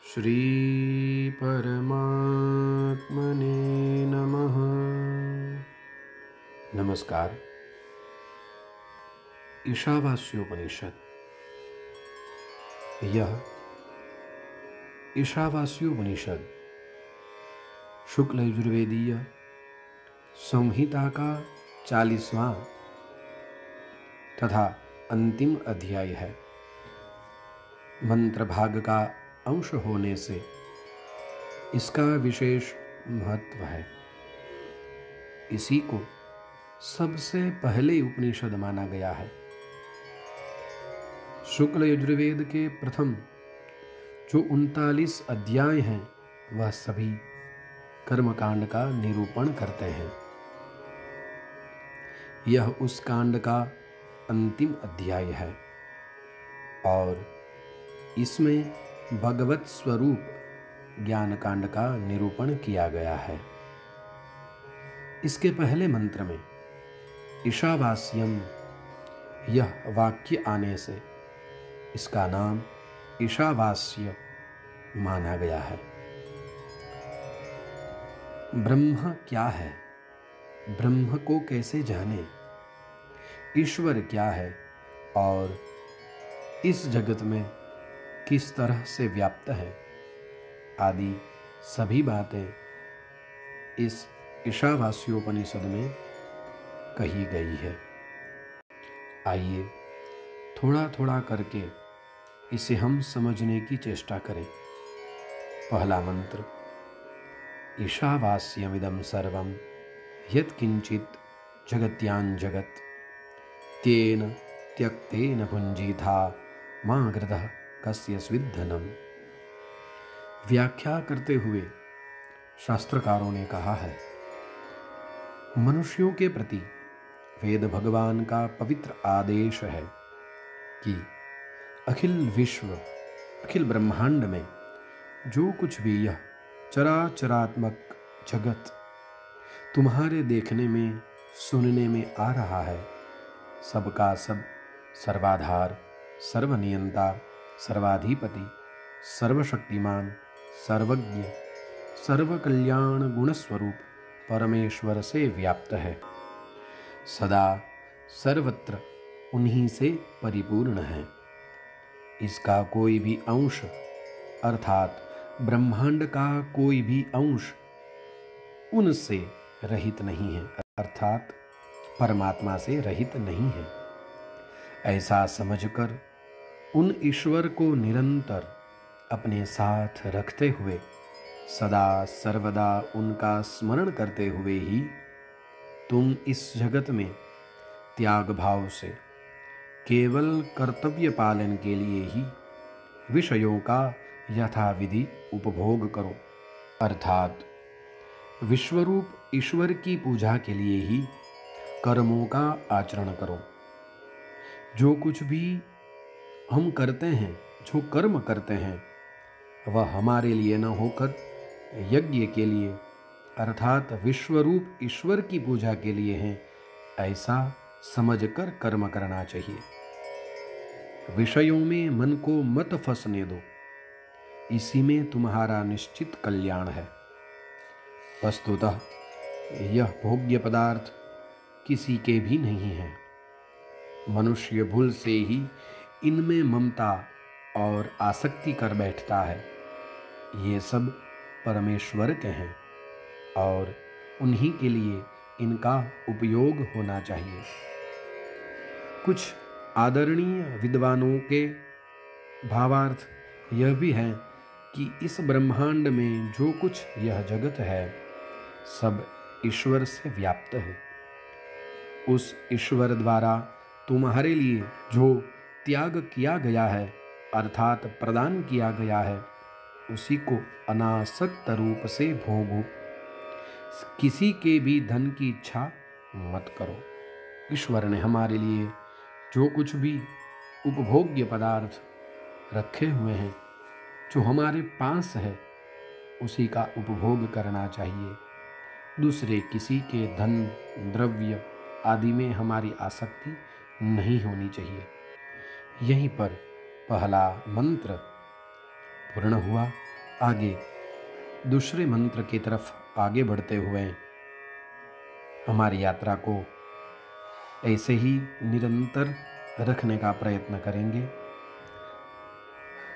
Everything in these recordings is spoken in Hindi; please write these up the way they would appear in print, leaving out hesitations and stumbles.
श्री परमात्मने नमः। नमस्कार। ईशावास्योपनिषद। यह ईशावास्योपनिषद शुक्ल यजुर्वेदीय संहिता का 40वां तथा अंतिम अध्याय है। मंत्र भाग का अंश होने से इसका विशेष महत्व है। इसी को सबसे पहले उपनिषद माना गया है। शुक्ल यजुर्वेद के प्रथम जो 39 अध्याय हैं वह सभी कर्मकांड का निरूपण करते हैं। यह उस कांड का अंतिम अध्याय है और इसमें भगवत स्वरूप ज्ञान कांड का निरूपण किया गया है। इसके पहले मंत्र में ईशावास्यम यह वाक्य आने से इसका नाम ईशावास्य माना गया है। ब्रह्म क्या है, ब्रह्म को कैसे जाने, ईश्वर क्या है और इस जगत में किस तरह से व्याप्त है, आदि सभी बातें इस ईशावास्योपनिषद में कही गई है। आइए थोड़ा थोड़ा करके इसे हम समझने की चेष्टा करें। पहला मंत्र, ईशावास्यमिदं सर्वं यत्किंचित् जगत्यां जगत् तेन त्यक्तेन भुञ्जीथा मा गृधः कस्य स्विद्धनम्। व्याख्या करते हुए शास्त्रकारों ने कहा है, मनुष्यों के प्रति वेद भगवान का पवित्र आदेश है कि अखिल विश्व, अखिल ब्रह्मांड में जो कुछ भी यह चराचरात्मक जगत तुम्हारे देखने में, सुनने में आ रहा है, सबका सब सर्वाधार, सर्वनियंता, सर्वाधिपति, सर्वशक्तिमान, सर्वज्ञ, सर्वकल्याण गुणस्वरूप परमेश्वर से व्याप्त है, सदा सर्वत्र उन्हीं से परिपूर्ण है। इसका कोई भी अंश अर्थात ब्रह्मांड का कोई भी अंश उनसे रहित नहीं है, अर्थात परमात्मा से रहित नहीं है। ऐसा समझकर उन ईश्वर को निरंतर अपने साथ रखते हुए, सदा सर्वदा उनका स्मरण करते हुए ही तुम इस जगत में त्याग भाव से केवल कर्तव्य पालन के लिए ही विषयों का यथाविधि उपभोग करो, अर्थात विश्वरूप ईश्वर की पूजा के लिए ही कर्मों का आचरण करो। जो कुछ भी हम करते हैं, जो कर्म करते हैं, वह हमारे लिए न होकर यज्ञ के लिए अर्थात विश्वरूप ईश्वर की पूजा के लिए हैं, ऐसा समझकर कर्म करना चाहिए। विषयों में मन को मत फंसने दो, इसी में तुम्हारा निश्चित कल्याण है। वस्तुतः यह भोग्य पदार्थ किसी के भी नहीं है। मनुष्य भूल से ही इनमें ममता और आसक्ति कर बैठता है। ये सब परमेश्वर के हैं और उन्हीं के लिए इनका उपयोग होना चाहिए। कुछ आदरणीय विद्वानों के भावार्थ यह भी है कि इस ब्रह्मांड में जो कुछ यह जगत है, सब ईश्वर से व्याप्त है। उस ईश्वर द्वारा तुम्हारे लिए जो त्याग किया गया है, अर्थात प्रदान किया गया है, उसी को अनासक्त रूप से भोगो। किसी के भी धन की इच्छा मत करो। ईश्वर ने हमारे लिए जो कुछ भी उपभोग्य पदार्थ रखे हुए हैं, जो हमारे पास है, उसी का उपभोग करना चाहिए। दूसरे किसी के धन, द्रव्य आदि में हमारी आसक्ति नहीं होनी चाहिए। यहीं पर पहला मंत्र पूर्ण हुआ आगे दूसरे मंत्र की तरफ आगे बढ़ते हुए हमारी यात्रा को ऐसे ही निरंतर रखने का प्रयत्न करेंगे।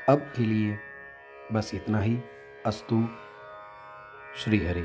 अब के लिए बस इतना ही। अस्तु। श्री हरि।